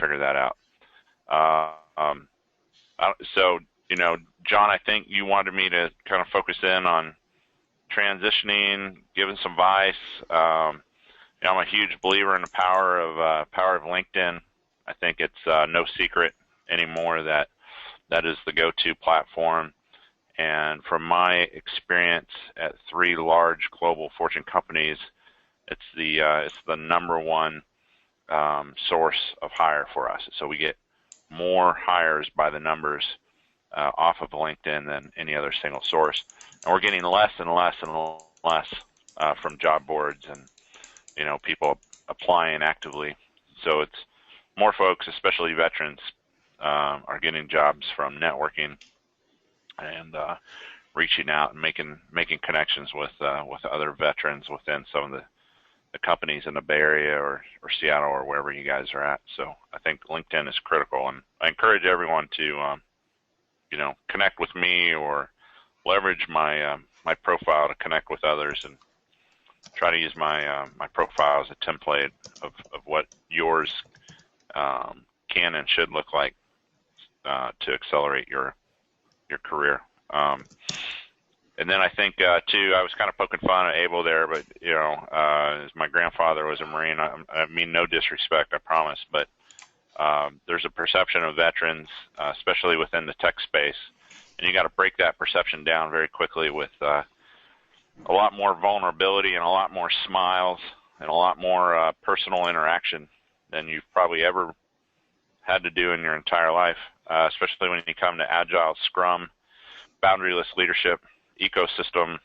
figure that out. So, John, I think you wanted me to kind of focus in on transitioning, giving some advice. I'm a huge believer in the power of LinkedIn. I think it's no secret anymore that is the go-to platform. And from my experience at 3 large global Fortune companies, it's the number one source of hire for us. So we get more hires by the numbers off of LinkedIn than any other single source. And we're getting less and less and less from job boards and people applying actively. So it's more folks, especially veterans, are getting jobs from networking and reaching out and making connections with other veterans within some of the companies in the Bay Area or Seattle or wherever you guys are at. So I think LinkedIn is critical, and I encourage everyone to connect with me or leverage my my profile to connect with others, and try to use my my profile as a template of what yours can and should look like to accelerate your career. And then I think too, I was kind of poking fun at Abel there, but as my grandfather was a Marine, I mean no disrespect, I promise, but there's a perception of veterans, especially within the tech space, and you got to break that perception down very quickly with a lot more vulnerability and a lot more smiles and a lot more personal interaction than you've probably ever had to do in your entire life, especially when you come to Agile, Scrum, boundaryless leadership, ecosystem,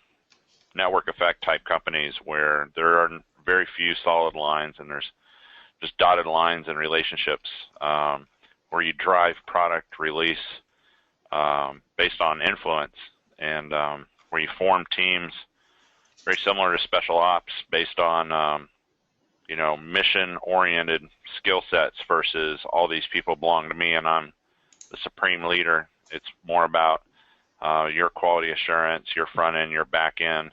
network effect type companies where there are very few solid lines and there's just dotted lines and relationships where you drive product release based on influence, and where you form teams very similar to special ops based on mission-oriented skill sets versus all these people belong to me and I'm the supreme leader. It's more about your quality assurance, your front end, your back end,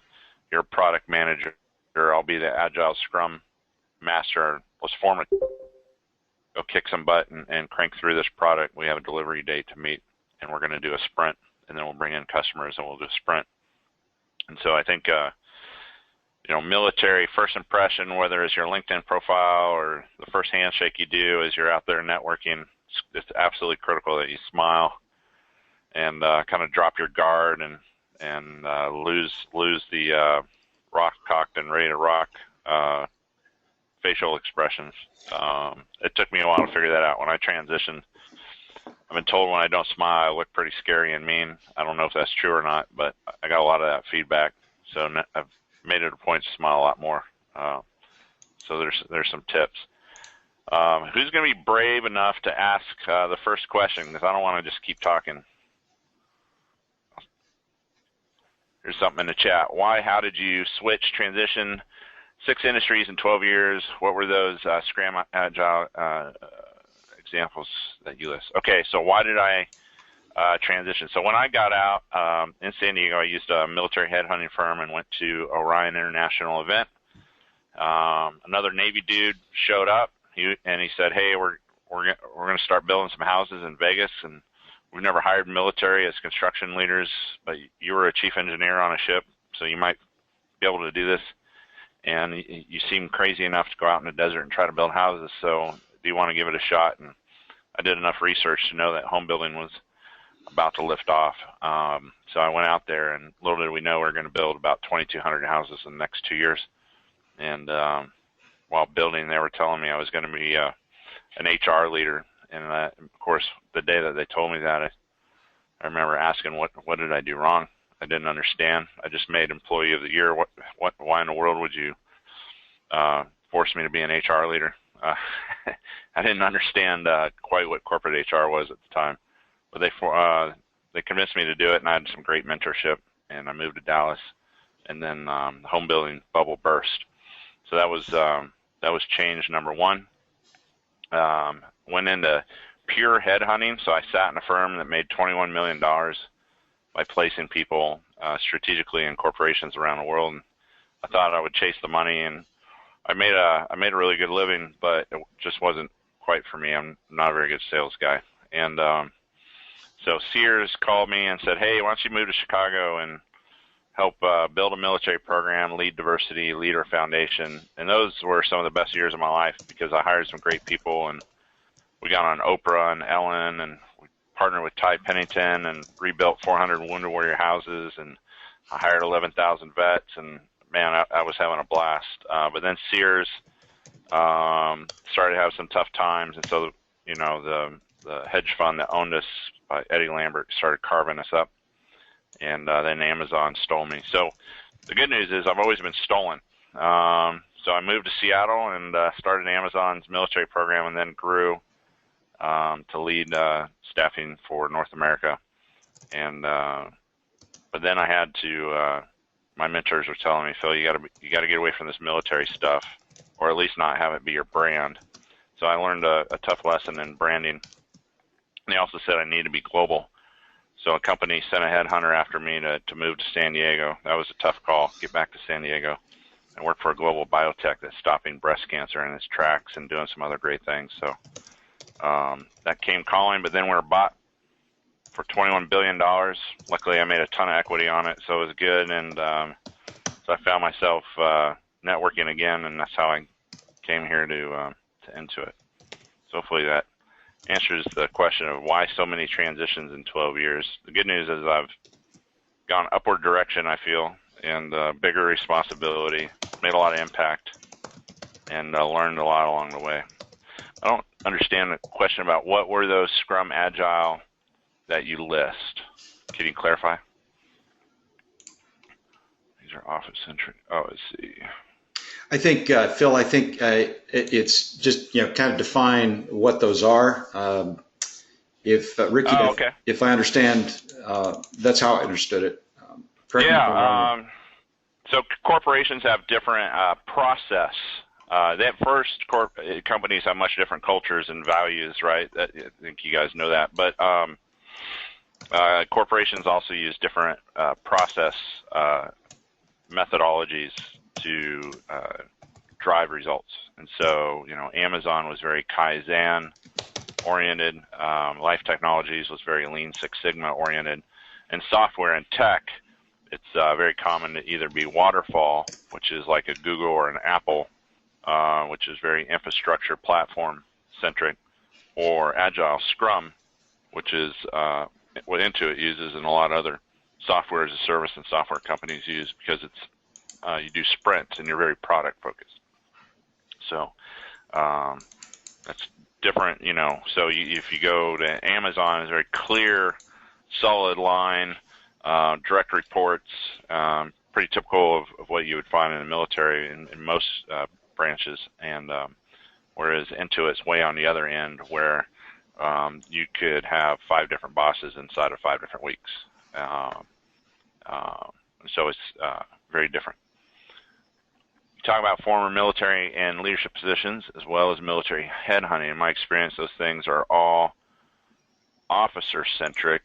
your product manager. I'll be the Agile Scrum master. Let's form a go kick some butt and crank through this product. We have a delivery date to meet, and we're going to do a sprint, and then we'll bring in customers and we'll do a sprint. And so I think military first impression, whether it's your LinkedIn profile or the first handshake you do as you're out there networking, it's absolutely critical that you smile and kind of drop your guard and lose the rock cocked and ready to rock facial expressions. It took me a while to figure that out. When I transitioned, I've been told when I don't smile, I look pretty scary and mean. I don't know if that's true or not, but I got a lot of that feedback. So I've made it a point to smile a lot more. So there's some tips. Who's going to be brave enough to ask the first question? Because I don't want to just keep talking. Here's something in the chat. How did you transition 6 industries in 12 years? What were those Scrum Agile examples that you list? Okay, so why did I transition? So when I got out in San Diego, I used a military headhunting firm and went to Orion International event. Another Navy dude showed up, and he said, "Hey, we're going to start building some houses in Vegas, and we've never hired military as construction leaders, but you were a chief engineer on a ship, so you might be able to do this. And you seem crazy enough to go out in the desert and try to build houses, so do you want to give it a shot?" And I did enough research to know that home building was about to lift off. So I went out there, and little did we know we were going to build about 2,200 houses in the next 2 years. And while building, they were telling me I was going to be an HR leader. And of course, the day that they told me that, I remember asking, what did I do wrong? I didn't understand. I just made Employee of the Year. Why in the world would you force me to be an HR leader? I didn't understand quite what corporate HR was at the time, but they convinced me to do it, and I had some great mentorship, and I moved to Dallas, and then the home building bubble burst. So that was change number one. Went into pure headhunting, so I sat in a firm that made $21 million by placing people strategically in corporations around the world. And I thought I would chase the money, and I made a really good living, but it just wasn't quite for me. I'm not a very good sales guy. And so Sears called me and said, hey, why don't you move to Chicago and help build a military program, lead diversity, lead our foundation. And those were some of the best years of my life because I hired some great people, and we got on Oprah and Ellen, and we partnered with Ty Pennington and rebuilt 400 Wounded Warrior houses, and I hired 11,000 vets, and man, I was having a blast. But then Sears started to have some tough times, and so, you know, the hedge fund that owned us by Eddie Lambert started carving us up, and then Amazon stole me. So the good news is I've always been stolen. So I moved to Seattle and started Amazon's military program, and then grew to lead staffing for North America. And but then I had to. My mentors were telling me, Phil, you got to get away from this military stuff, or at least not have it be your brand. So I learned a tough lesson in branding. They also said I need to be global. So a company sent a headhunter after me to move to San Diego. That was a tough call, get back to San Diego. I work for a global biotech that's stopping breast cancer in its tracks and doing some other great things. So that came calling, but then we were bought for $21 billion. Luckily, I made a ton of equity on it, so it was good. And so I found myself networking again, and that's how I came here to Intuit. So hopefully that answers the question of why so many transitions in 12 years. The good news is I've gone upward direction, I feel, and bigger responsibility, made a lot of impact, and learned a lot along the way. I don't understand the question about what were those Scrum Agile that you list. Can you clarify? These are office-centric. Oh, let's see. I think, Phil, it's just, kind of define what those are. If Ricky, okay. if I understand, that's how I understood it. So corporations have different process. That first, companies have much different cultures and values, right? I think you guys know that. But corporations also use different process methodologies to drive results. And so, Amazon was very Kaizen oriented. Life Technologies was very Lean Six Sigma oriented. And software and tech, it's very common to either be waterfall, which is like a Google or an Apple, which is very infrastructure platform centric, or Agile Scrum, which is what Intuit uses and a lot of other software as a service and software companies use, because it's you do sprints and you're very product focused. So that's different, So if you go to Amazon, it's a very clear, solid line, direct reports, pretty typical of what you would find in the military in most branches. And whereas Intuit's way on the other end, where you could have 5 different bosses inside of 5 different weeks. So it's very different. You talk about former military and leadership positions as well as military headhunting. In my experience, those things are all officer-centric.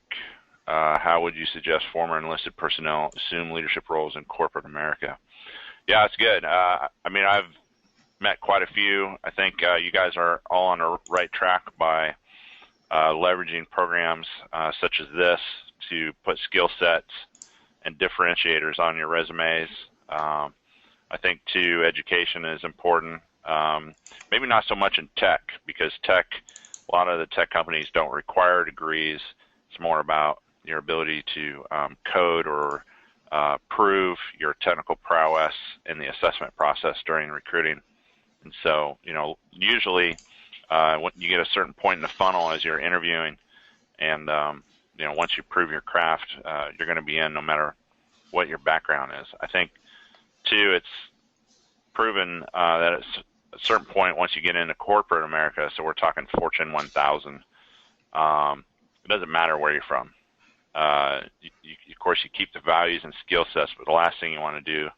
How would you suggest former enlisted personnel assume leadership roles in corporate America? Yeah, it's good. I've met quite a few. I think you guys are all on the right track by leveraging programs such as this to put skill sets and differentiators on your resumes. I think, too, education is important. Maybe not so much in tech, because a lot of the tech companies don't require degrees. It's more about your ability to code or prove your technical prowess in the assessment process during recruiting. And so, usually when you get a certain point in the funnel as you're interviewing, and once you prove your craft, you're going to be in no matter what your background is. I think, too, it's proven that at a certain point, once you get into corporate America, so we're talking Fortune 1000, it doesn't matter where you're from. Of course, you keep the values and skill sets, but the last thing you want to do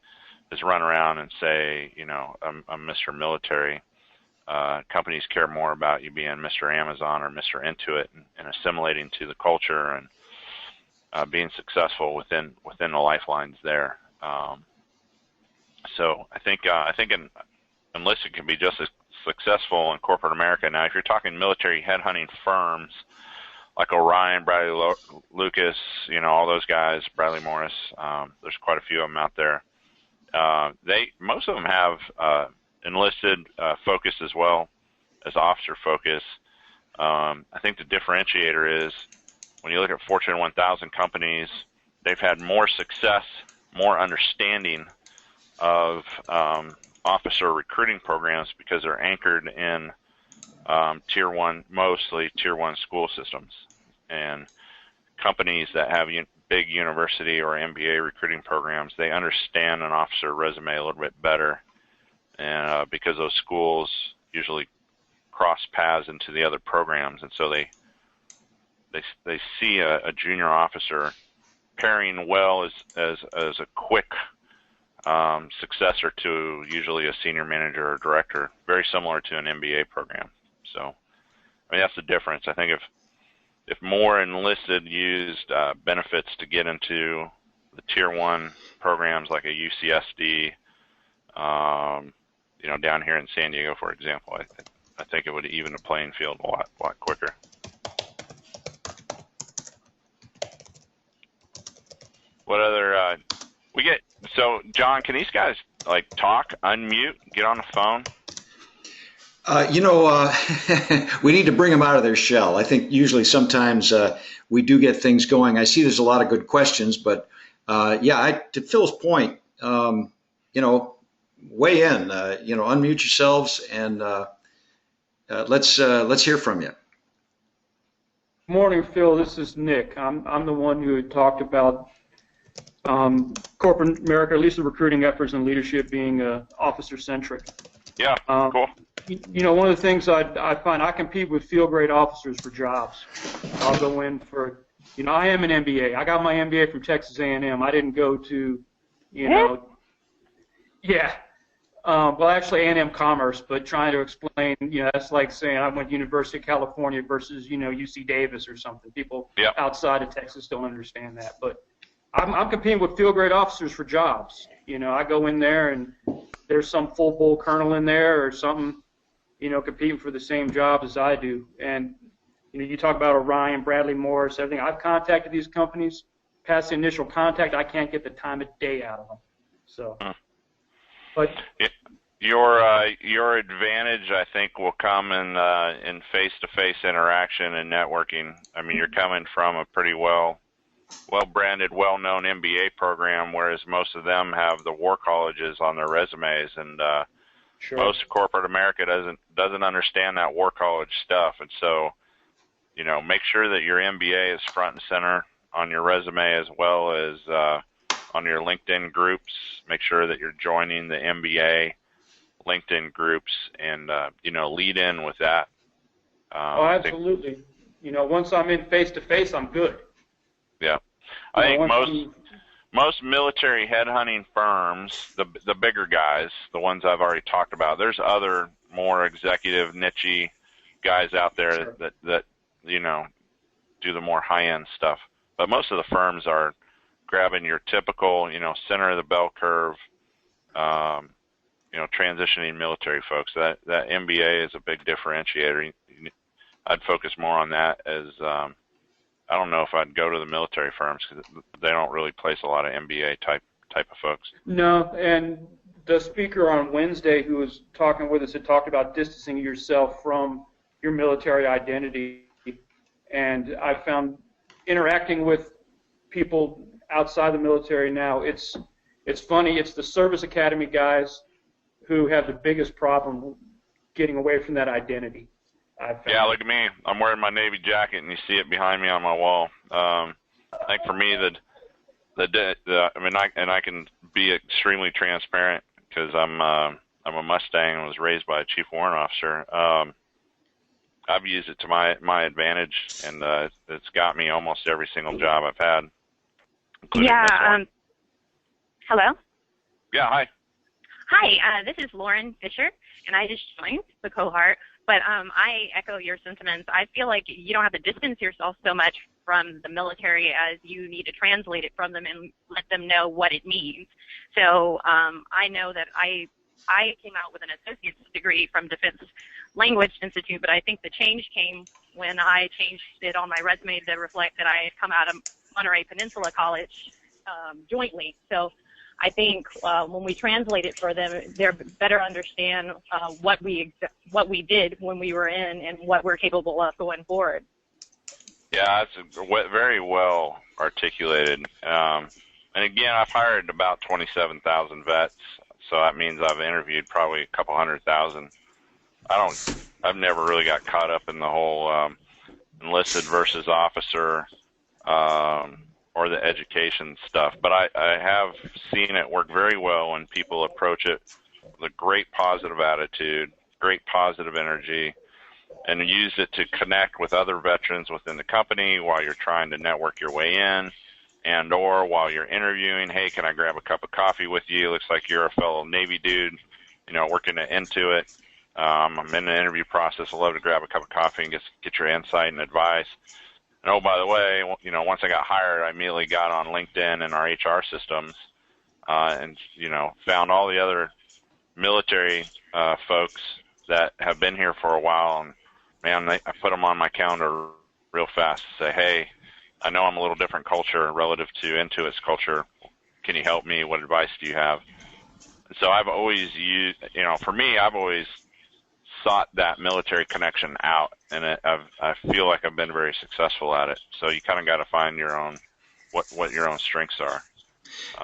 is run around and say, I'm Mr. Military. Companies care more about you being Mr. Amazon or Mr. Intuit and assimilating to the culture and being successful within the lifelines there. So I think enlisted can be just as successful in corporate America. Now, if you're talking military headhunting firms like Orion, Bradley Lucas, all those guys, Bradley Morris, there's quite a few of them out there. Most of them have enlisted focus as well as officer focus. I think the differentiator is when you look at Fortune 1000 companies, they've had more success, more understanding of officer recruiting programs because they're anchored in mostly tier one school systems. And companies that have big university or MBA recruiting programs, they understand an officer resume a little bit better. And because those schools usually cross paths into the other programs, and so they see a junior officer pairing well as a quick successor to usually a senior manager or director, very similar to an MBA program. So, that's the difference. I think if more enlisted used benefits to get into the tier one programs like a UCSD, down here in San Diego, for example, I think it would even the playing field a lot quicker. What other we get? So, John, can these guys talk, unmute, get on the phone? We need to bring them out of their shell. I think usually sometimes we do get things going. I see there's a lot of good questions, but to Phil's point, weigh in, unmute yourselves and let's hear from you. Morning, Phil. This is Nick. I'm the one who had talked about corporate America, at least the recruiting efforts and leadership being officer-centric. Yeah, cool. One of the things I find, I compete with field-grade officers for jobs. I'll go in for, I am an MBA. I got my MBA from Texas A&M. I didn't go to, well, actually A&M Commerce, but trying to explain, that's like saying I went to University of California versus, UC Davis or something. People outside of Texas don't understand that. But I'm competing with field-grade officers for jobs. I go in there and there's some full-bull colonel in there or something, competing for the same job as I do. And, you talk about Orion, Bradley Morris, everything. I've contacted these companies. Past the initial contact, I can't get the time of day out of them. So, but your advantage, I think, will come in face-to-face interaction and networking. I mean, you're coming from a pretty well-branded, well-known MBA program, whereas most of them have the war colleges on their resumes, and most corporate America doesn't understand that war college stuff. And so, make sure that your MBA is front and center on your resume as well as on your LinkedIn groups. Make sure that you're joining the MBA LinkedIn groups and lead in with that. Absolutely. Once I'm in face-to-face, I'm good. Yeah, I think most military headhunting firms, the bigger guys, the ones I've already talked about. There's other more executive, niche-y guys out there that do the more high-end stuff. But most of the firms are grabbing your typical, center of the bell curve, transitioning military folks. That MBA is a big differentiator. I'd focus more on that as I don't know if I'd go to the military firms because they don't really place a lot of MBA type of folks. No, and the speaker on Wednesday who was talking with us had talked about distancing yourself from your military identity. And I found interacting with people outside the military now, it's funny. It's the service academy guys who have the biggest problem getting away from that identity. Yeah, look at me. I'm wearing my Navy jacket, and you see it behind me on my wall. I think for me, I can be extremely transparent because I'm a Mustang and was raised by a chief warrant officer. I've used it to my advantage, and it's got me almost every single job I've had, including this one. Hello? Yeah, hi. Hi, this is Lauren Fisher, and I just joined the cohort. But I echo your sentiments. I feel like you don't have to distance yourself so much from the military as you need to translate it from them and let them know what it means. So I know that I I came out with an associate's degree from Defense Language Institute, but I think the change came when I changed it on my resume to reflect that I had come out of Monterey Peninsula College jointly. So I think when we translate it for them, they're better understand what we did when we were in and what we're capable of going forward. Yeah, it's very well articulated. And again, I've hired about 27,000 vets, so that means I've interviewed probably a couple 100,000. I've never really got caught up in the whole enlisted versus officer or the education stuff, but I have seen it work very well when people approach it with a great positive attitude, great positive energy, and use it to connect with other veterans within the company while you're trying to network your way in, and or while you're interviewing. Hey, can I grab a cup of coffee with you? Looks like you're a fellow Navy dude, working at Intuit. I'm in the interview process. I'd love to grab a cup of coffee and get your insight and advice. And oh, by the way, once I got hired, I immediately got on LinkedIn and our HR systems, and found all the other military folks that have been here for a while, and man, I put them on my calendar real fast to say, hey, I know I'm a little different culture relative to Intuit's culture. Can you help me? What advice do you have? And so I've always used, for me, I've always sought that military connection out, and I feel like I've been very successful at it. So you kind of got to find your own, what your own strengths are.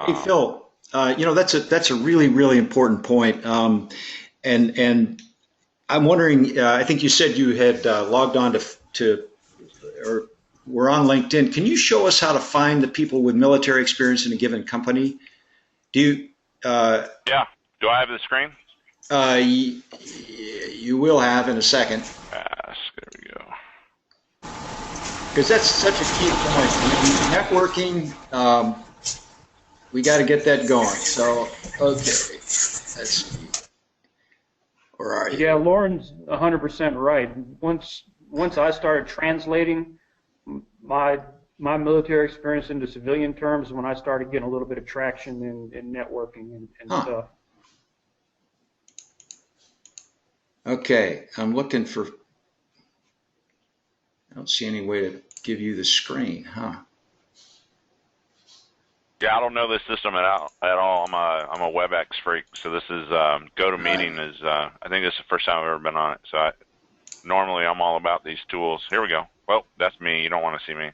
Hey, Phil, that's a really, really important point. And I'm wondering, I think you said you had logged on to or were on LinkedIn. Can you show us how to find the people with military experience in a given company? Do you? Yeah. Do I have the screen? You will have in a second. There we go. Because that's such a key point. Networking, we got to get that going. So, okay, let's see. Where are you? Yeah, Lauren's 100% right. Once I started translating my military experience into civilian terms, when I started getting a little bit of traction in networking and stuff. Okay, I'm looking for. I don't see any way to give you the screen, huh? Yeah, I don't know this system at all. I'm a WebEx freak, so this is GoToMeeting is. I think this is the first time I've ever been on it. So normally I'm all about these tools. Here we go. Well, that's me. You don't want to see me.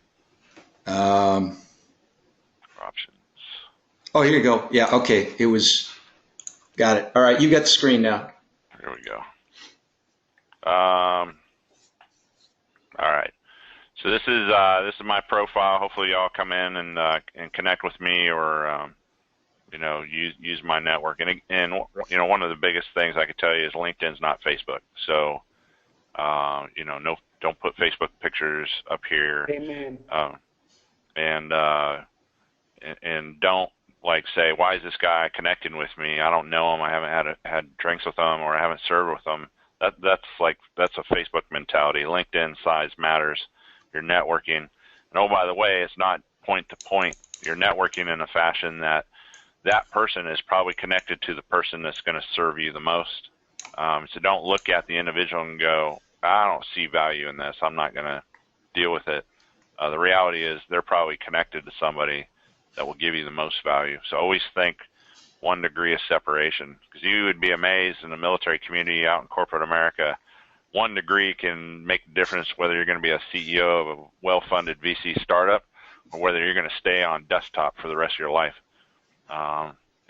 Options. Oh, here you go. Yeah. Okay. It was. Got it. All right. You got the screen now. Here we go. All right. So this is my profile. Hopefully, y'all come in and connect with me, or use my network. And one of the biggest things I could tell you is LinkedIn's not Facebook. So no, don't put Facebook pictures up here. Amen. And don't say, why is this guy connecting with me? I don't know him. I haven't had drinks with him, or I haven't served with him. That's a Facebook mentality. LinkedIn size matters. You're networking. And oh, by the way, it's not point to point. You're networking in a fashion that person is probably connected to the person that's going to serve you the most. So don't look at the individual and go, I don't see value in this. I'm not going to deal with it. The reality is they're probably connected to somebody that will give you the most value. So always think 1 degree of separation, because you would be amazed in the military community out in corporate America. 1 degree can make the difference whether you're going to be a CEO of a well-funded VC startup or whether you're going to stay on desktop for the rest of your life.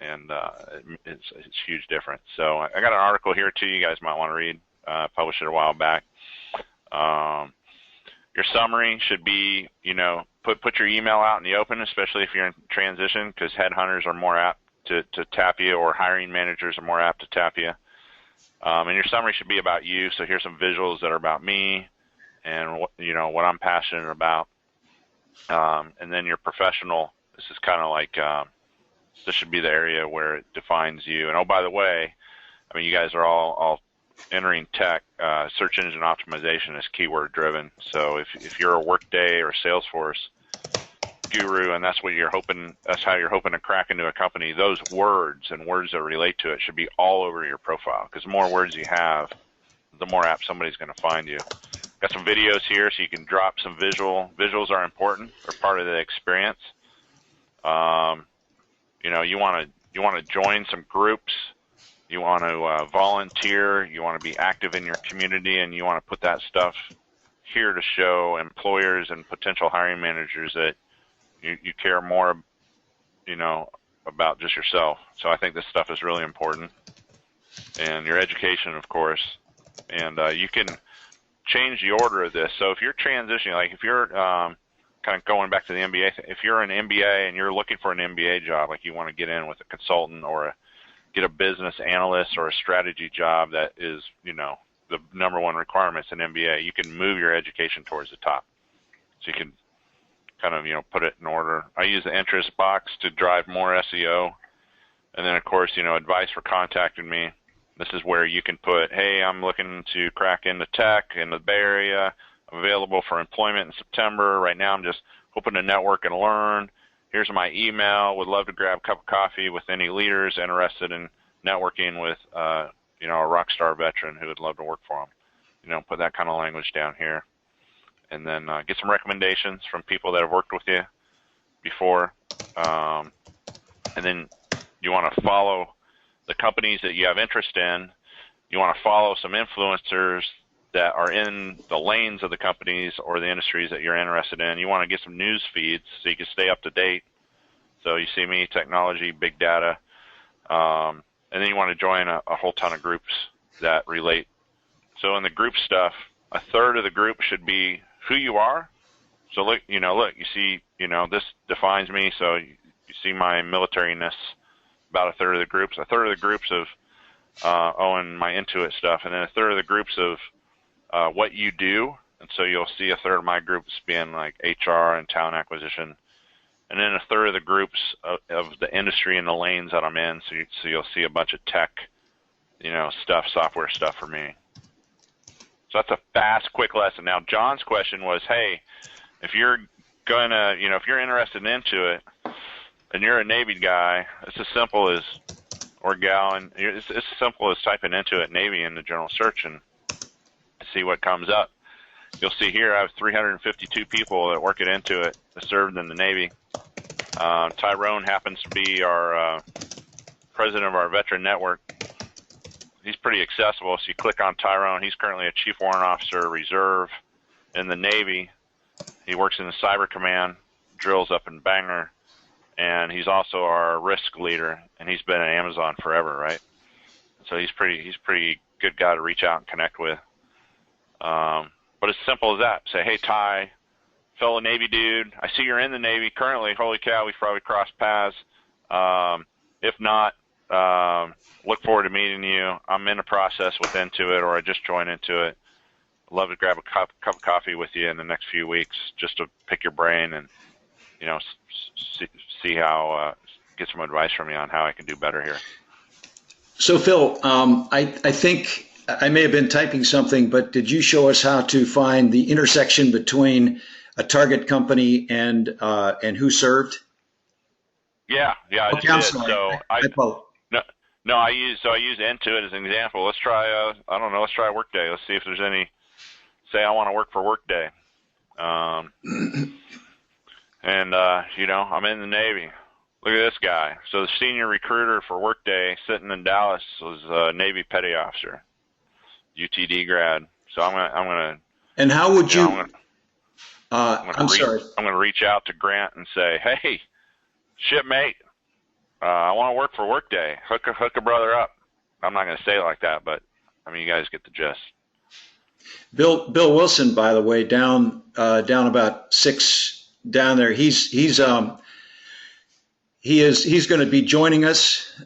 It's a huge difference. So I got an article here too you guys might want to read. Published it a while back. Your summary should be, put your email out in the open, especially if you're in transition, because headhunters are more apt to tap you, or hiring managers are more apt to tap you. And your summary should be about you. So here's some visuals that are about me and what I'm passionate about. And then your professional. This is kind of like this should be the area where it defines you. And oh, by the way, you guys are all entering tech. Search engine optimization is keyword driven. So if you're a Workday or Salesforce, guru, and that's what you're hoping. That's how you're hoping to crack into a company. Those words and words that relate to it should be all over your profile, because the more words you have, the more apt somebody's going to find you. Got some videos here, so you can drop some visuals are important. They're part of the experience. You know, you want to join some groups. You want to volunteer. You want to be active in your community, and you want to put that stuff here to show employers and potential hiring managers that you care more, you know, about just yourself. So I think this stuff is really important, and your education, of course. And you can change the order of this. So if you're transitioning, like if you're kind of going back to the MBA, if you're an MBA and you're looking for an MBA job, like you want to get in with a consultant or get a business analyst or a strategy job that is, you know, the number one requirement is an MBA, you can move your education towards the top. So you can kind of, you know, put it in order. I use the interest box to drive more SEO. And then, of course, you know, advice for contacting me. This is where you can put, hey, I'm looking to crack into tech in the Bay Area. I'm available for employment in September. Right now I'm just hoping to network and learn. Here's my email. Would love to grab a cup of coffee with any leaders interested in networking with, you know, a rock star veteran who would love to work for them. You know, put that kind of language down here. And then get some recommendations from people that have worked with you before. And then you want to follow the companies that you have interest in. You want to follow some influencers that are in the lanes of the companies or the industries that you're interested in. You want to get some news feeds so you can stay up to date. So you see me, technology, big data. And then you want to join a whole ton of groups that relate. So in the group stuff, a third of the group should be who you are. So look, you see, this defines me. So you see my militariness. About a third of the groups. A third of the groups of and my Intuit stuff, and then a third of the groups of what you do. And so you'll see a third of my groups being like HR and talent acquisition, and then a third of the groups of the industry and the lanes that I'm in. So you'll see a bunch of tech, stuff, software stuff for me. So that's a fast, quick lesson. Now, John's question was, hey, if you're gonna, if you're interested in Intuit, and you're a Navy guy, it's as simple as, or gal, and it's as simple as typing Intuit Navy in the general search and see what comes up. You'll see here I have 352 people that work at Intuit that served in the Navy. Tyrone happens to be our president of our veteran network. He's pretty accessible, so you click on Tyrone. He's currently a Chief Warrant Officer Reserve in the Navy. He works in the Cyber Command, drills up in Bangor. And he's also our risk leader, and he's been at Amazon forever, right? So he's pretty good guy to reach out and connect with. But it's simple as that. Say, hey, Ty, fellow Navy dude, I see you're in the Navy currently. Holy cow, we've probably crossed paths. If not, look forward to meeting you. I'm in the process with Intuit, or I just joined Intuit. I'd love to grab a cup of coffee with you in the next few weeks just to pick your brain and see how, get some advice from you on how I can do better here. So Phil, I think I may have been typing something, but did you show us how to find the intersection between a target company and who served? Yeah, I okay, did. I'm sorry. So I use Intuit as an example. Let's try let's try Workday. Let's see if there's any. Say I want to work for Workday. And, I'm in the Navy. Look at this guy. So the senior recruiter for Workday sitting in Dallas was a Navy petty officer, UTD grad. So I'm gonna. And how would you? I'm gonna reach out to Grant and say, hey, shipmate, I want to work for Workday. Hook a brother up. I'm not gonna say it like that, but I mean, you guys get the gist. Bill Wilson, by the way, down about 6. Down there, he's going to be joining us.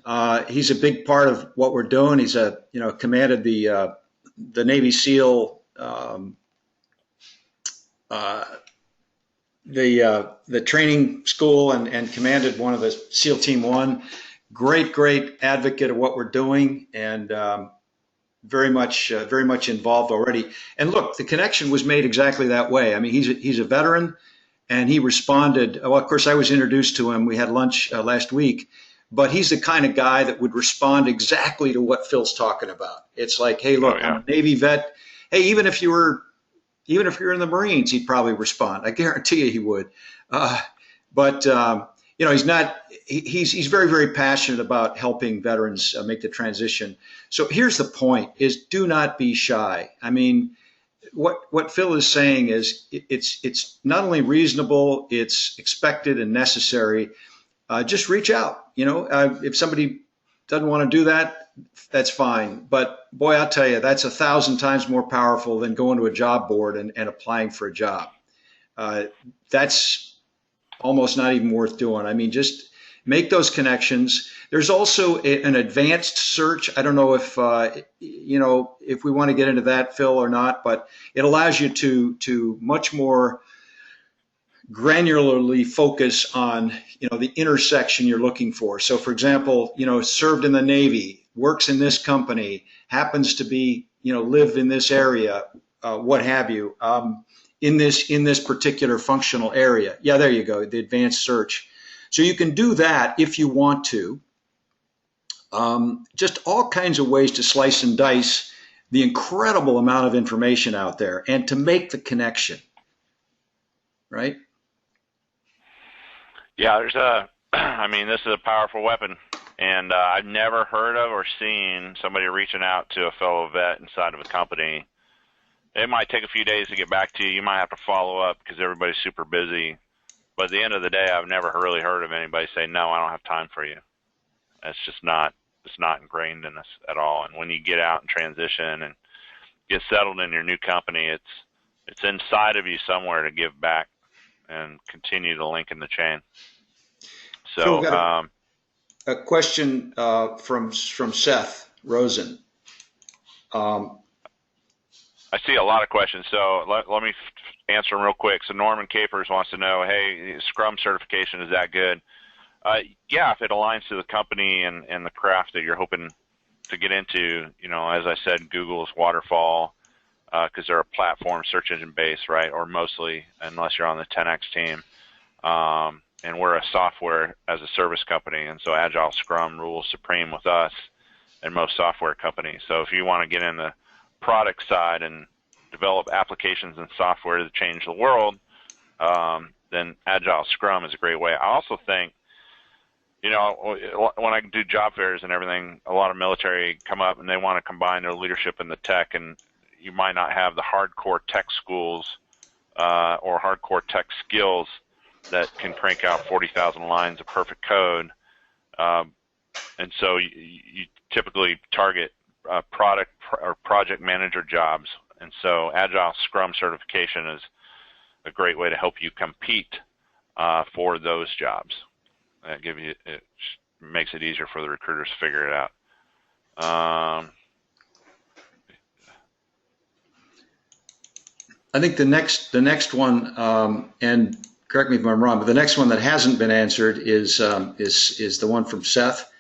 He's a big part of what we're doing. He's commanded the Navy SEAL the training school and commanded one of the SEAL Team 1. Great advocate of what we're doing, and very much involved already. And look, the connection was made exactly that way. I mean, he's a veteran. and he responded. Well, of course, I was introduced to him. We had lunch last week, but he's the kind of guy that would respond exactly to what Phil's talking about. It's like, hey, look, I'm a Navy vet. Hey, even if you're in the Marines, he'd probably respond. I guarantee you he would. But he's not. He's very, very passionate about helping veterans make the transition. So here's the point: is do not be shy. I mean, what Phil is saying is it's not only reasonable, it's expected and necessary. Just reach out. If somebody doesn't want to do that, that's fine. But boy, I'll tell you, that's 1,000 times more powerful than going to a job board and applying for a job. That's almost not even worth doing. I mean, just make those connections. There's also an advanced search. I don't know if if we want to get into that, Phil, or not, but it allows you to much more granularly focus on the intersection you're looking for. So, for example, served in the Navy, works in this company, happens to be live in this area, what have you, in this particular functional area. Yeah, there you go, the advanced search. So you can do that if you want to. Just all kinds of ways to slice and dice the incredible amount of information out there and to make the connection, right? Yeah, this is a powerful weapon, and I've never heard of or seen somebody reaching out to a fellow vet inside of a company. It might take a few days to get back to you. You might have to follow up because everybody's super busy. But at the end of the day, I've never really heard of anybody say, no, I don't have time for you. It's not ingrained in us at all. And when you get out and transition and get settled in your new company, it's inside of you somewhere to give back and continue to link in the chain. So, a question from Seth Rosen. I see a lot of questions, so let me answer them real quick. So Norman Capers wants to know, hey, Scrum certification, is that good? Yeah, if it aligns to the company and the craft that you're hoping to get into, as I said, Google's Waterfall, because they're a platform search engine based, right? Or mostly, unless you're on the 10X team. And we're a software as a service company, and so Agile Scrum rules supreme with us and most software companies. So if you want to get in the product side and develop applications and software to change the world, then Agile Scrum is a great way. I also think, when I do job fairs and everything, a lot of military come up and they want to combine their leadership and the tech, and you might not have the hardcore tech schools or hardcore tech skills that can crank out 40,000 lines of perfect code. And so you typically target product or project manager jobs. And so Agile Scrum certification is a great way to help you compete for those jobs. It makes it easier for the recruiters to figure it out. I think the next one, and correct me if I'm wrong, but the next one that hasn't been answered is the one from Seth.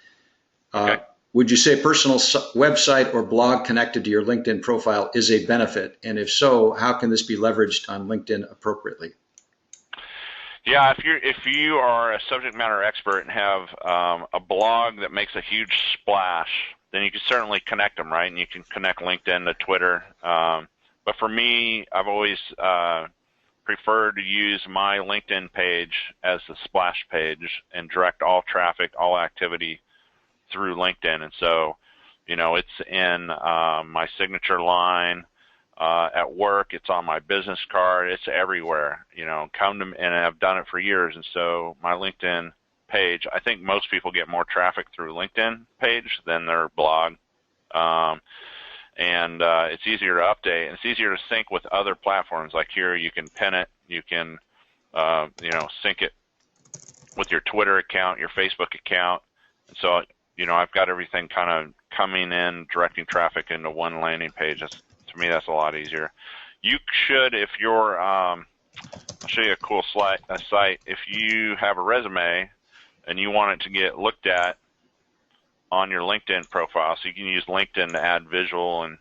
Okay. Would you say personal website or blog connected to your LinkedIn profile is a benefit? And if so, how can this be leveraged on LinkedIn appropriately? Yeah, if you are a subject matter expert and have a blog that makes a huge splash, then you can certainly connect them, right? And you can connect LinkedIn to Twitter. But for me, I've always preferred to use my LinkedIn page as the splash page and direct all traffic, all activity through LinkedIn. And so, it's in my signature line. At work, it's on my business card, it's everywhere, come to me, and I've done it for years. And so my LinkedIn page, I think most people get more traffic through LinkedIn page than their blog. And it's easier to update, and it's easier to sync with other platforms. Like here, you can pin it, you can, sync it with your Twitter account, your Facebook account. And so, I've got everything kind of coming in, directing traffic into one landing page. To me, that's a lot easier. You should, if you're, I'll show you a cool site. If you have a resume and you want it to get looked at on your LinkedIn profile, so you can use LinkedIn to add visual and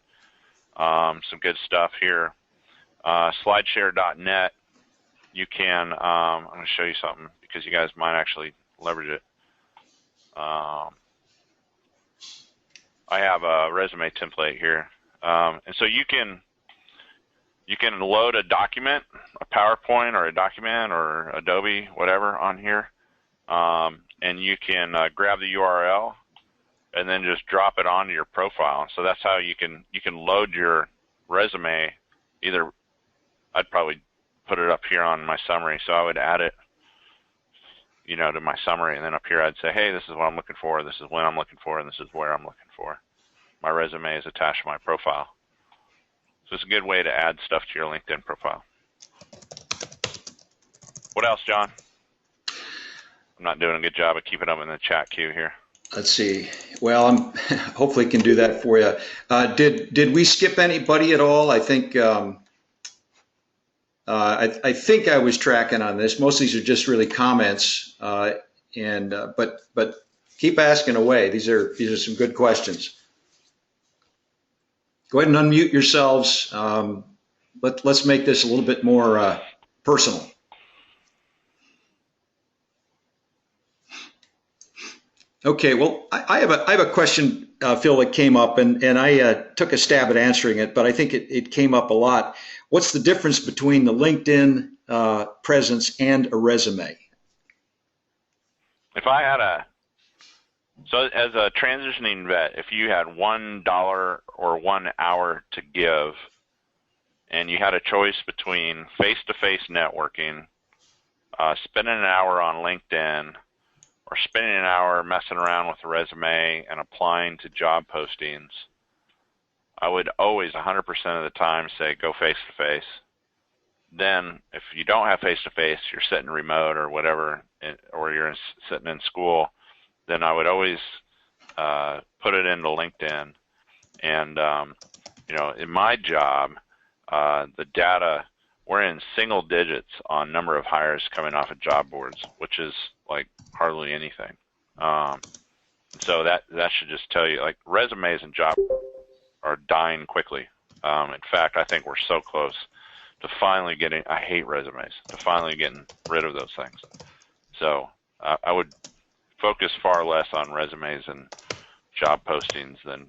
some good stuff here. Slideshare.net you can, I'm going to show you something because you guys might actually leverage it. I have a resume template here. And so you can load a document, a PowerPoint or a document or Adobe, whatever, on here. And you can grab the URL and then just drop it onto your profile. So that's how you can load your resume. Either I'd probably put it up here on my summary. So I would add it, to my summary, and then up here I'd say, hey, this is what I'm looking for, this is when I'm looking for, and this is where I'm looking for. My resume is attached to my profile. So it's a good way to add stuff to your LinkedIn profile. What else, John? I'm not doing a good job of keeping them in the chat queue here. Let's see. Well, I'm hopefully can do that for you. Did we skip anybody at all? I think I think I was tracking on this. Most of these are just really comments, but keep asking away. These are some good questions. Go ahead and unmute yourselves. Let's make this a little bit more personal. Okay, well, I have a question, Phil, that came up, and I took a stab at answering it, but I think it came up a lot. What's the difference between the LinkedIn presence and a resume? If I had so as a transitioning vet, if you had $1 or 1 hour to give, and you had a choice between face-to-face networking, spending an hour on LinkedIn, or spending an hour messing around with a resume and applying to job postings, I would always 100% of the time say go face-to-face. Then if you don't have face-to-face, you're sitting remote or whatever, or you're sitting in school, then I would always put it into LinkedIn. And, in my job, the data, we're in single digits on number of hires coming off of job boards, which is like hardly anything. So that should just tell you, like, resumes and job are dying quickly. In fact, I think we're so close to finally getting, I hate resumes, to finally getting rid of those things. So I would focus far less on resumes and job postings than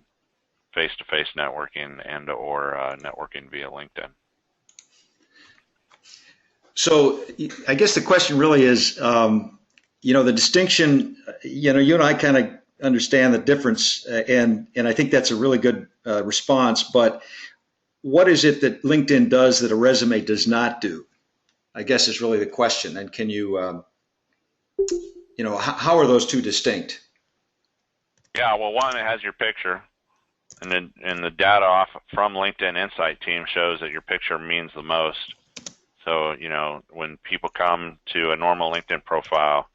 face-to-face networking and or networking via LinkedIn. So I guess the question really is, the distinction, you and I kind of understand the difference, and I think that's a really good response, but what is it that LinkedIn does that a resume does not do? I guess is really the question. And can you, how are those two distinct? Yeah, well, one, it has your picture, and then the data off from LinkedIn Insight team shows that your picture means the most. So, when people come to a normal LinkedIn profile,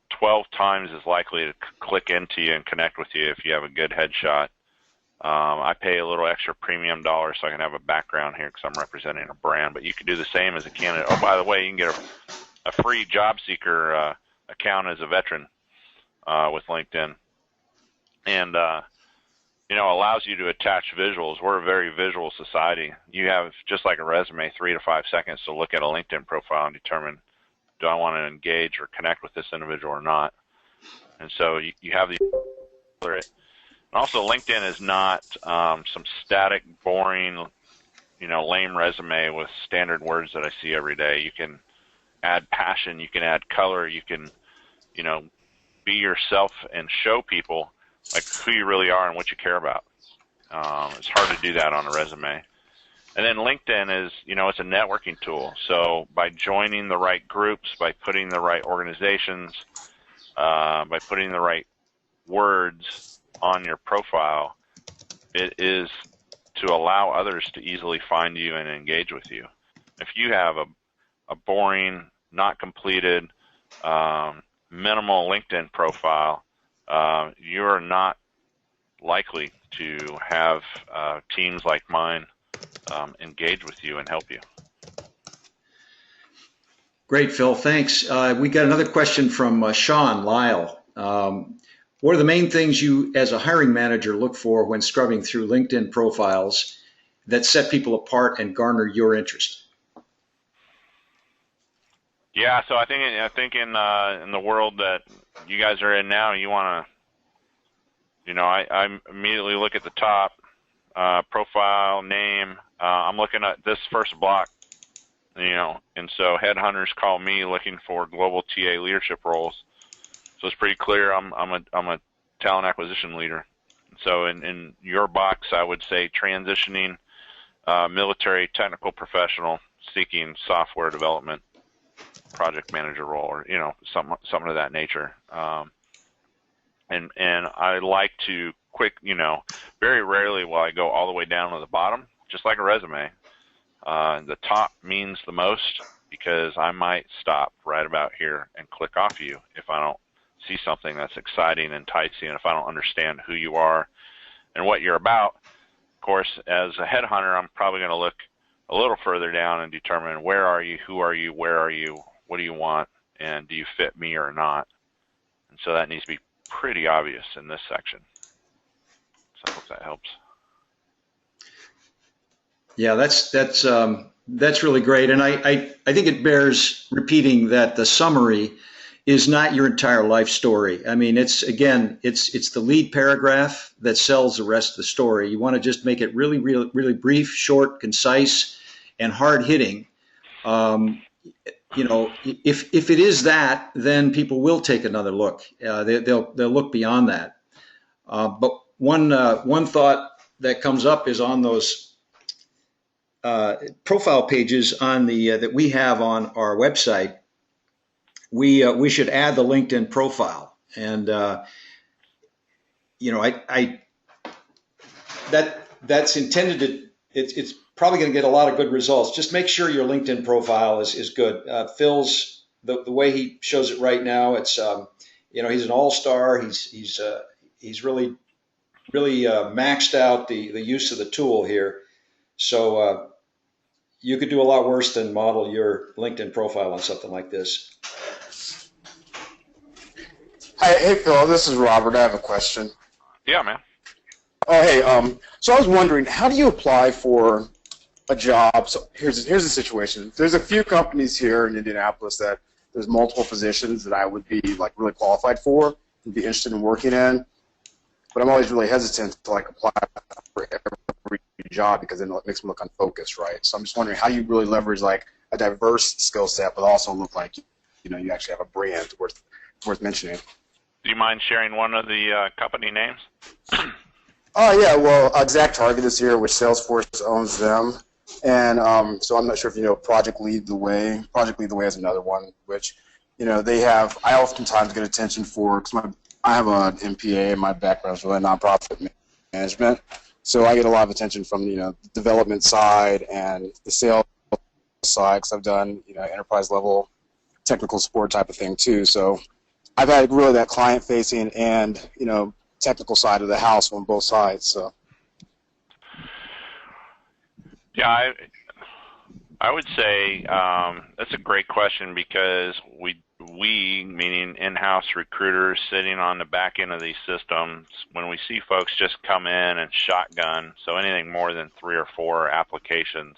12 times as likely to click into you and connect with you if you have a good headshot. I pay a little extra premium dollar so I can have a background here because I'm representing a brand, but you can do the same as a candidate. Oh, by the way, you can get a free job seeker account as a veteran with LinkedIn. And, allows you to attach visuals. We're a very visual society. You have, just like a resume, 3 to 5 seconds to look at a LinkedIn profile and determine, do I want to engage or connect with this individual or not? And so you have the and also LinkedIn is not some static, boring, lame resume with standard words that I see every day. You can add passion, you can add color, you can, be yourself and show people like who you really are and what you care about. It's hard to do that on a resume. And then LinkedIn is, it's a networking tool. So by joining the right groups, by putting the right organizations, by putting the right words on your profile, it is to allow others to easily find you and engage with you. If you have a boring, not completed, minimal LinkedIn profile, you're not likely to have teams like mine engage with you and help you. Great, Phil. Thanks. We got another question from Sean Lyle. What are the main things you, as a hiring manager, look for when scrubbing through LinkedIn profiles that set people apart and garner your interest? Yeah, so I think in the world that you guys are in now, you want to, I immediately look at the top, profile, name. I'm looking at this first block, and so headhunters call me looking for global TA leadership roles. So it's pretty clear I'm a talent acquisition leader. So in your box, I would say transitioning military technical professional seeking software development project manager role, or something of that nature. And I like to very rarely will I go all the way down to the bottom, just like a resume. The top means the most because I might stop right about here and click off you if I don't see something that's exciting, enticing, and if I don't understand who you are and what you're about. Of course, as a headhunter, I'm probably going to look a little further down and determine where are you, who are you, where are you, what do you want, and do you fit me or not? And so that needs to be pretty obvious in this section. So I hope that helps. Yeah, that's really great, and I think it bears repeating that the summary is not your entire life story. I mean, it's the lead paragraph that sells the rest of the story. You want to just make it really, really, really brief, short, concise, and hard hitting. If it is that, then people will take another look. They'll look beyond that. But one thought that comes up is on those profile pages on the that we have on our website. We should add the LinkedIn profile, and that's intended to. It's probably going to get a lot of good results. Just make sure your LinkedIn profile is good. Phil's the way he shows it right now. It's he's an all-star. He's really maxed out the use of the tool here. So you could do a lot worse than model your LinkedIn profile on something like this. Hi, hey Phil, this is Robert. I have a question. Yeah, man. Oh, hey. So I was wondering, how do you apply for a job? So here's the situation. There's a few companies here in Indianapolis that there's multiple positions that I would be like really qualified for and be interested in working in, but I'm always really hesitant to like apply for every job because then it makes me look unfocused, right? So I'm just wondering how you really leverage like a diverse skill set, but also look like you actually have a brand worth mentioning. Do you mind sharing one of the company names? Oh, yeah, well, Exact Target is here, which Salesforce owns them. And so I'm not sure if you know Project Lead the Way. Project Lead the Way is another one, which, they have, I oftentimes get attention for, because I have an MPA and my background is really nonprofit management. So I get a lot of attention from, the development side and the sales side, because I've done, enterprise level technical support type of thing too. So I've had really that client-facing and, technical side of the house on both sides. So. Yeah, I would say that's a great question because we meaning in-house recruiters sitting on the back end of these systems, when we see folks just come in and shotgun, so anything more than 3 or 4 applications,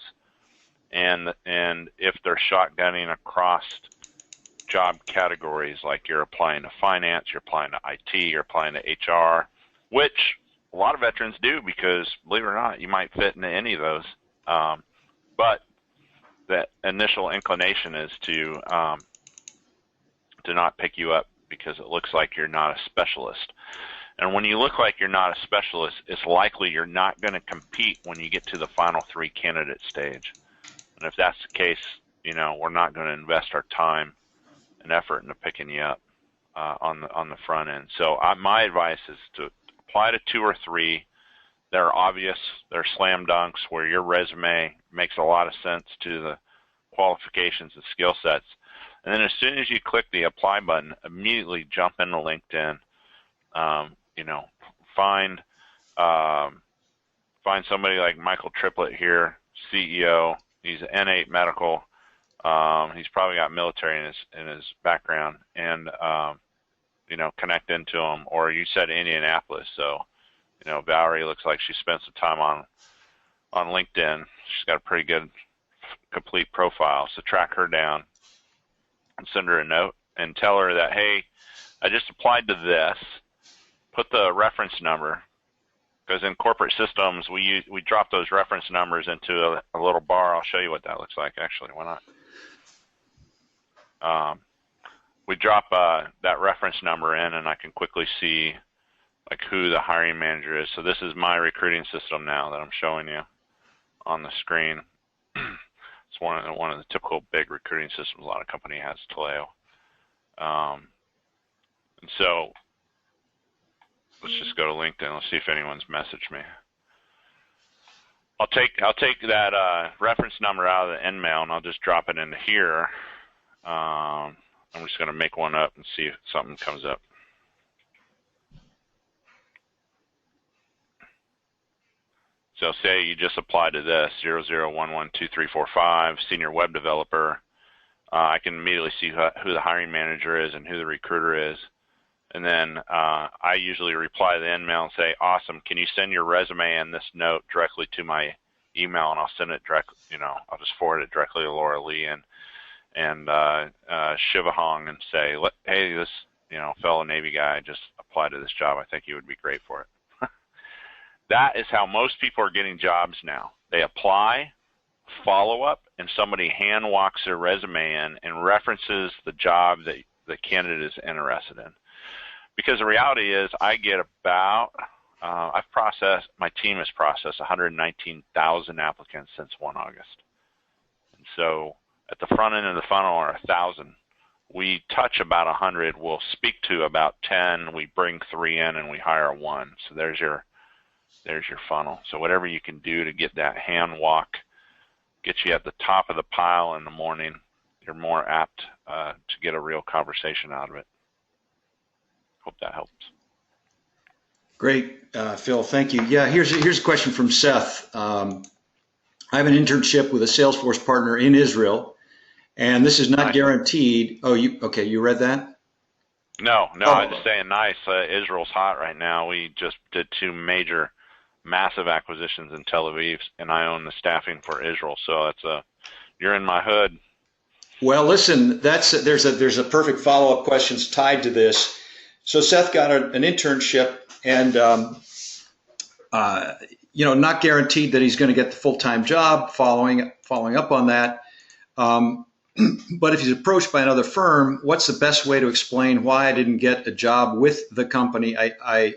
and if they're shotgunning across job categories, like you're applying to finance, you're applying to IT, you're applying to HR, which a lot of veterans do because, believe it or not, you might fit into any of those. But that initial inclination is to not pick you up because it looks like you're not a specialist. And when you look like you're not a specialist, it's likely you're not going to compete when you get to the final 3 candidate stage. And if that's the case, we're not going to invest our time and effort into picking you up on the front end. So my advice is to apply to 2 or 3. They're obvious, they're slam dunks where your resume makes a lot of sense to the qualifications and skill sets. And then as soon as you click the apply button, immediately jump into LinkedIn. Find somebody like Michael Triplett here, CEO. He's N8 Medical. He's probably got military in his background, and connect into him. Or you said Indianapolis, so Valerie looks like she spent some time on LinkedIn. She's got a pretty good complete profile, so track her down and send her a note and tell her that, hey, I just applied to this. Put the reference number, because in corporate systems we drop those reference numbers into a little bar. I'll show you what that looks like. Actually, why not? We drop that reference number in, and I can quickly see like who the hiring manager is. So this is my recruiting system now that I'm showing you on the screen. It's one of the typical big recruiting systems a lot of company has, Taleo. And so let's just go to LinkedIn. Let's see if anyone's messaged me. I'll take that reference number out of the InMail, and I'll just drop it into here. I'm just going to make one up and see if something comes up. So say you just applied to this, 00112345, senior web developer. I can immediately see who the hiring manager is and who the recruiter is. And then I usually reply to the email and say, awesome, can you send your resume and this note directly to my email, and I'll send it directly, I'll just forward it directly to Laura Lee and Shiva Hong and say, hey, this, fellow Navy guy just applied to this job. I think you would be great for it. That is how most people are getting jobs now. They apply, follow up, and somebody hand walks their resume in and references the job that the candidate is interested in. Because the reality is I get about, my team has processed 119,000 applicants since 1 August. And so at the front end of the funnel are 1,000. We touch about 100. We'll speak to about 10. We bring 3 in, and we hire 1. So there's your funnel. So whatever you can do to get that hand walk, get you at the top of the pile in the morning, you're more apt to get a real conversation out of it. Hope that helps. Great, Phil, thank you. Yeah, here's a question from Seth. I have an internship with a Salesforce partner in Israel, and this is not guaranteed. Oh, you read that? No, I'm just saying nice. Israel's hot right now. We just did 2 massive acquisitions in Tel Aviv, and I own the staffing for Israel. So you're in my hood. Well, listen, there's a perfect follow-up questions tied to this. So Seth got an internship, and not guaranteed that he's going to get the full-time job. Following up on that, but if he's approached by another firm, what's the best way to explain why I didn't get a job with the company I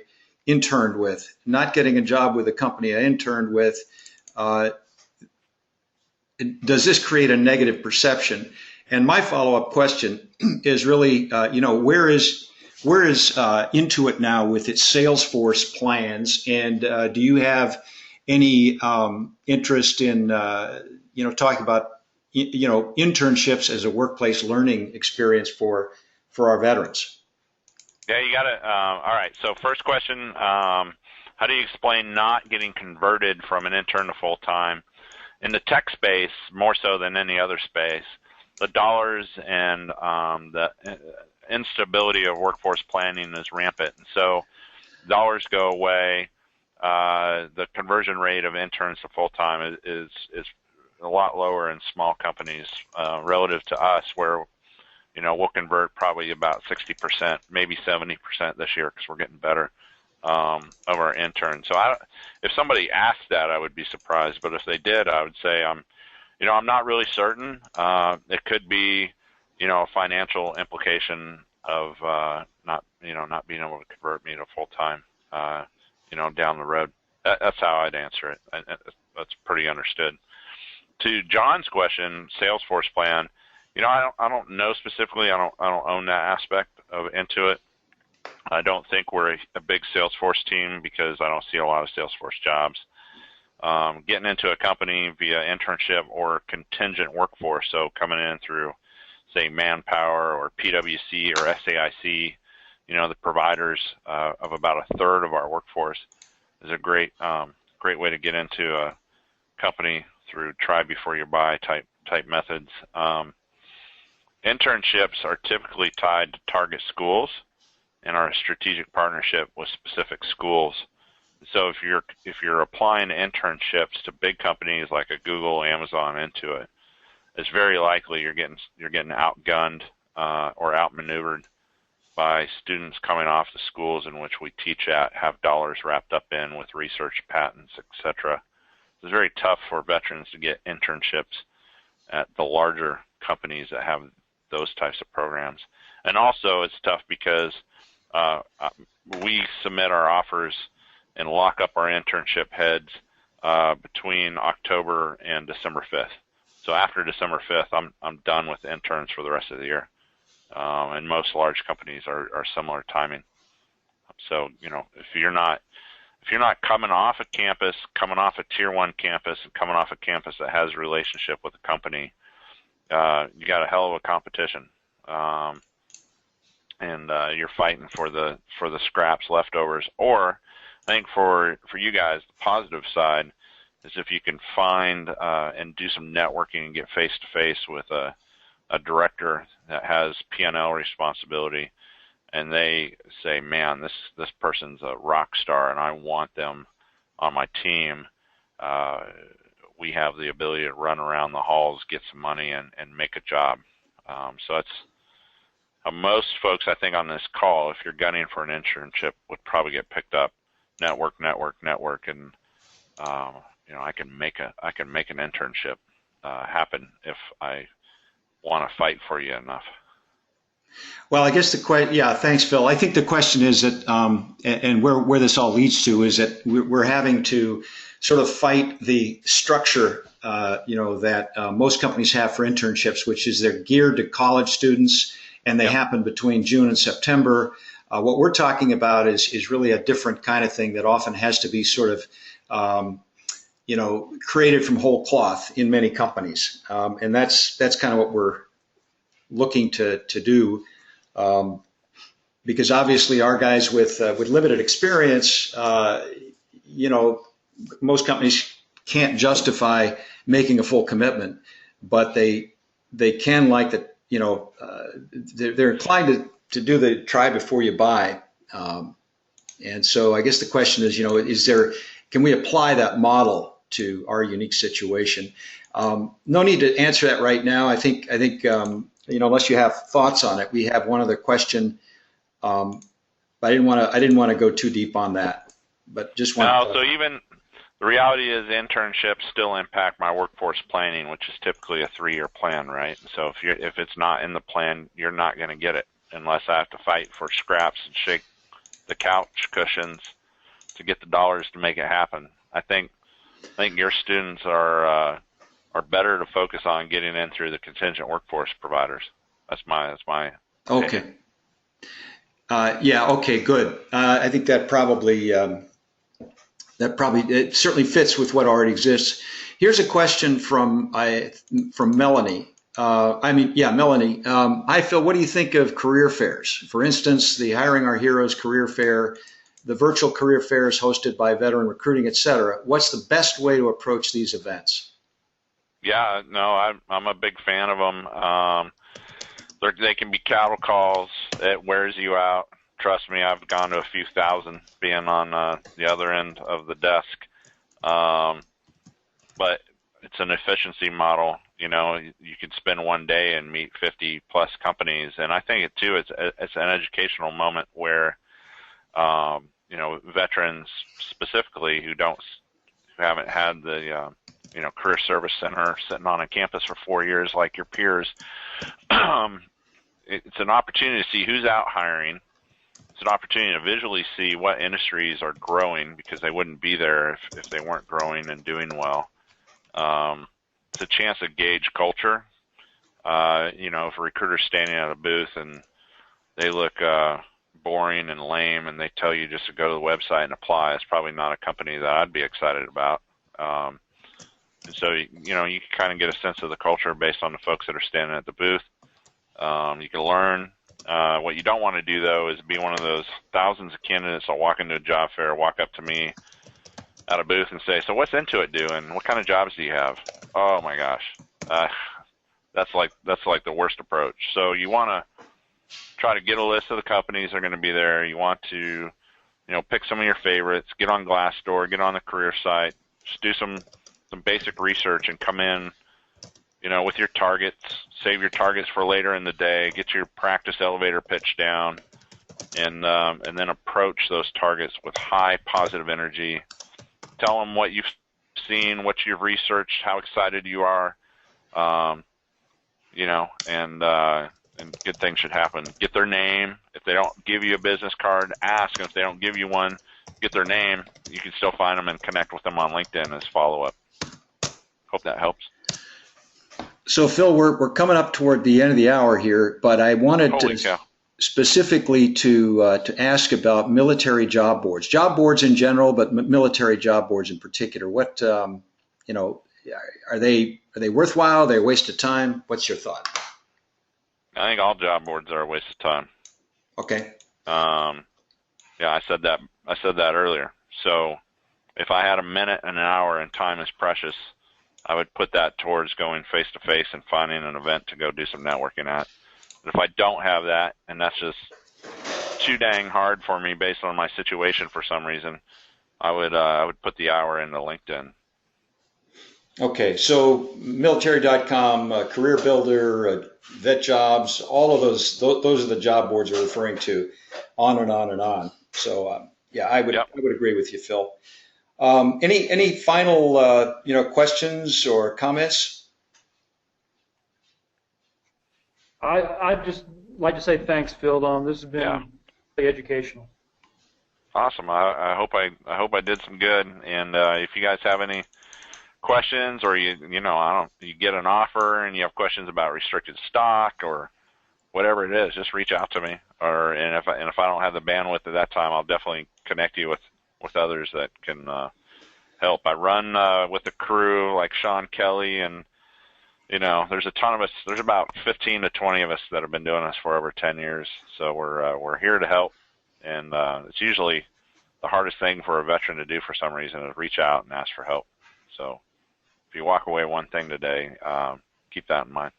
interned with? Not getting a job with the company I interned with, does this create a negative perception? And my follow-up question is really, where is Intuit now with its Salesforce plans, and do you have any interest in talking about internships as a workplace learning experience for our veterans? Yeah, you got it. All right. So first question, how do you explain not getting converted from an intern to full-time? In the tech space, more so than any other space, the dollars and the instability of workforce planning is rampant. And so dollars go away. The conversion rate of interns to full-time is a lot lower in small companies relative to us, where we'll convert probably about 60%, maybe 70% this year, because we're getting better of our interns. So if somebody asked that, I would be surprised. But if they did, I would say I'm not really certain. It could be a financial implication of not being able to convert me to full time down the road. That's how I'd answer it. That's pretty understood. To John's question, Salesforce plan. I don't know specifically. I don't own that aspect of Intuit. I don't think we're a big Salesforce team because I don't see a lot of Salesforce jobs. Getting into a company via internship or contingent workforce, so coming in through, say, Manpower or PwC or SAIC, the providers of about 1/3 of our workforce, is a great way to get into a company through try before you buy type methods. Internships are typically tied to target schools and are a strategic partnership with specific schools. So if you're applying internships to big companies like a Google, Amazon, Intuit, it's very likely you're getting outgunned or outmaneuvered by students coming off the schools in which we teach at, have dollars wrapped up in with research, patents, etc. It's very tough for veterans to get internships at the larger companies that have those types of programs. And also it's tough because we submit our offers and lock up our internship heads between October and December 5th. So after December 5th, I'm done with interns for the rest of the year. And most large companies are similar timing. So, if you're not coming off a campus, coming off a tier 1 campus, and coming off a campus that has a relationship with the company, you got a hell of a competition. And you're fighting for the scraps, leftovers. Or I think for you guys, the positive side is if you can find and do some networking and get face-to-face with a director that has P&L responsibility, and they say, man, this person's a rock star and I want them on my team, we have the ability to run around the halls, get some money, and make a job. So that's most folks, I think, on this call, if you're gunning for an internship, would probably get picked up. Network, and I can make an internship happen if I want to fight for you enough. Well, I guess thanks, Phil. I think the question is that, and where this all leads to is that we're having to sort of fight the structure, that most companies have for internships, which is they're geared to college students, and they happen between June and September. What we're talking about is really a different kind of thing that often has to be sort of, created from whole cloth in many companies, and that's kind of what we're looking to do, because obviously our guys with limited experience, most companies can't justify making a full commitment, but they can like that. They're inclined to do the try before you buy, and so I guess the question is, can we apply that model to our unique situation? No need to answer that right now. I think unless you have thoughts on it, we have one other question. But I didn't want to go too deep on that. But just want. So even the reality is internships still impact my workforce planning, which is typically a 3-year plan, right? So if it's not in the plan, you're not going to get it unless I have to fight for scraps and shake the couch cushions to get the dollars to make it happen. I think your students are better to focus on getting in through the contingent workforce providers. That's my okay. Okay, good. I think that probably it certainly fits with what already exists. Here's a question from Melanie. Melanie. Hi, Phil. What do you think of career fairs? For instance, the Hiring Our Heroes career fair, the virtual career fairs hosted by Veteran Recruiting, etc. What's the best way to approach these events? Yeah, no, I'm a big fan of them. They can be cattle calls. It wears you out. Trust me, I've gone to a few thousand being on the other end of the desk. But it's an efficiency model. You could spend one day and meet 50 plus companies, and I think it's an educational moment where veterans specifically who haven't had the career service center sitting on a campus for 4 years like your peers. It's an opportunity to see who's out hiring. It's an opportunity to visually see what industries are growing, because they wouldn't be there if they weren't growing and doing well. It's a chance to gauge culture. If a recruiter's standing at a booth and they look boring and lame and they tell you just to go to the website and apply, it's probably not a company that I'd be excited about. And so, you can kind of get a sense of the culture based on the folks that are standing at the booth. You can learn. What you don't want to do, though, is be one of those thousands of candidates that walk into a job fair, walk up to me at a booth and say, so what's Intuit doing? What kind of jobs do you have? Oh, my gosh. That's like the worst approach. So you want to try to get a list of the companies that are going to be there. You want to, pick some of your favorites, get on Glassdoor, get on the career site, just do some basic research and come in, with your targets, save your targets for later in the day, get your practice elevator pitch down, and then approach those targets with high positive energy. Tell them what you've seen, what you've researched, how excited you are, and good things should happen. Get their name. If they don't give you a business card, ask. And if they don't give you one, get their name. You can still find them and connect with them on LinkedIn as follow-up. Hope that helps. So, Phil, we're coming up toward the end of the hour here, but I wanted specifically to ask about military job boards in general, but military job boards in particular. What are they worthwhile? Are they a waste of time? What's your thought? I think all job boards are a waste of time. Okay. I said that earlier. So if I had a minute and an hour and time is precious, I would put that towards going face to face and finding an event to go do some networking at. But if I don't have that, and that's just too dang hard for me based on my situation for some reason, I would put the hour into LinkedIn. Okay, so military.com, Career Builder, Vet Jobs, all of those are the job boards we're referring to, on and on and on. So I would agree with you, Phil. Any final questions or comments? I'd just like to say thanks, Phil. This has been really educational. Awesome. I hope I did some good. And if you guys have any questions, or you get an offer and you have questions about restricted stock or whatever it is, just reach out to me. And if I don't have the bandwidth at that time, I'll definitely connect you with others that can help. I run with a crew like Sean Kelly, and there's a ton of us. There's about 15 to 20 of us that have been doing this for over 10 years. So we're here to help, and it's usually the hardest thing for a veteran to do for some reason is reach out and ask for help. So if you walk away one thing today, keep that in mind.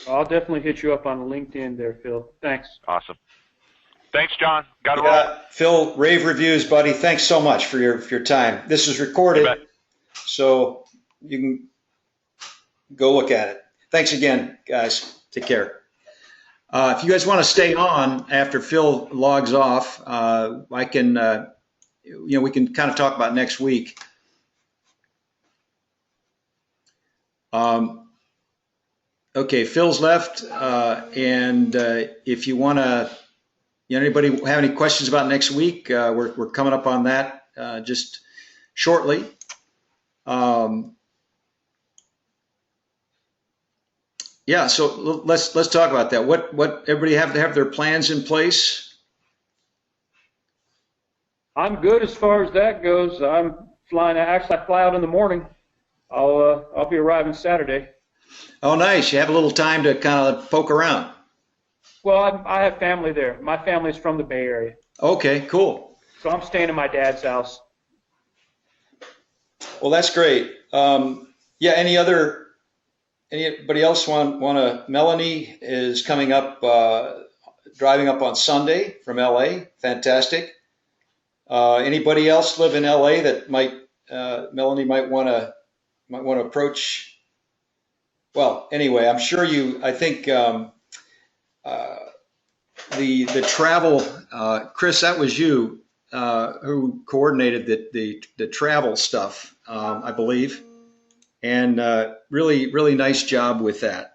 I'll definitely hit you up on LinkedIn there, Phil. Thanks. Awesome. Thanks, John. Got it roll. Phil, rave reviews, buddy. Thanks so much for your time. This is recorded, so you can go look at it. Thanks again, guys. Take care. If you guys want to stay on after Phil logs off, I can, we can kind of talk about next week. Okay, Phil's left, and if you want to, anybody have any questions about next week? We're coming up on that just shortly. So let's talk about that. What everybody have to have their plans in place? I'm good as far as that goes. I'm flying. Actually, I fly out in the morning. I'll be arriving Saturday. Oh, nice. You have a little time to kind of poke around. Well, I have family there. My family's from the Bay Area. Okay, cool. So I'm staying at my dad's house. Well, that's great. Anybody else want to? Melanie is coming up, driving up on Sunday from LA. Fantastic. Anybody else live in LA that Melanie might want to approach? Well, anyway, I'm sure I think the travel, Chris, that was you who coordinated the travel stuff, I believe, and really, really nice job with that.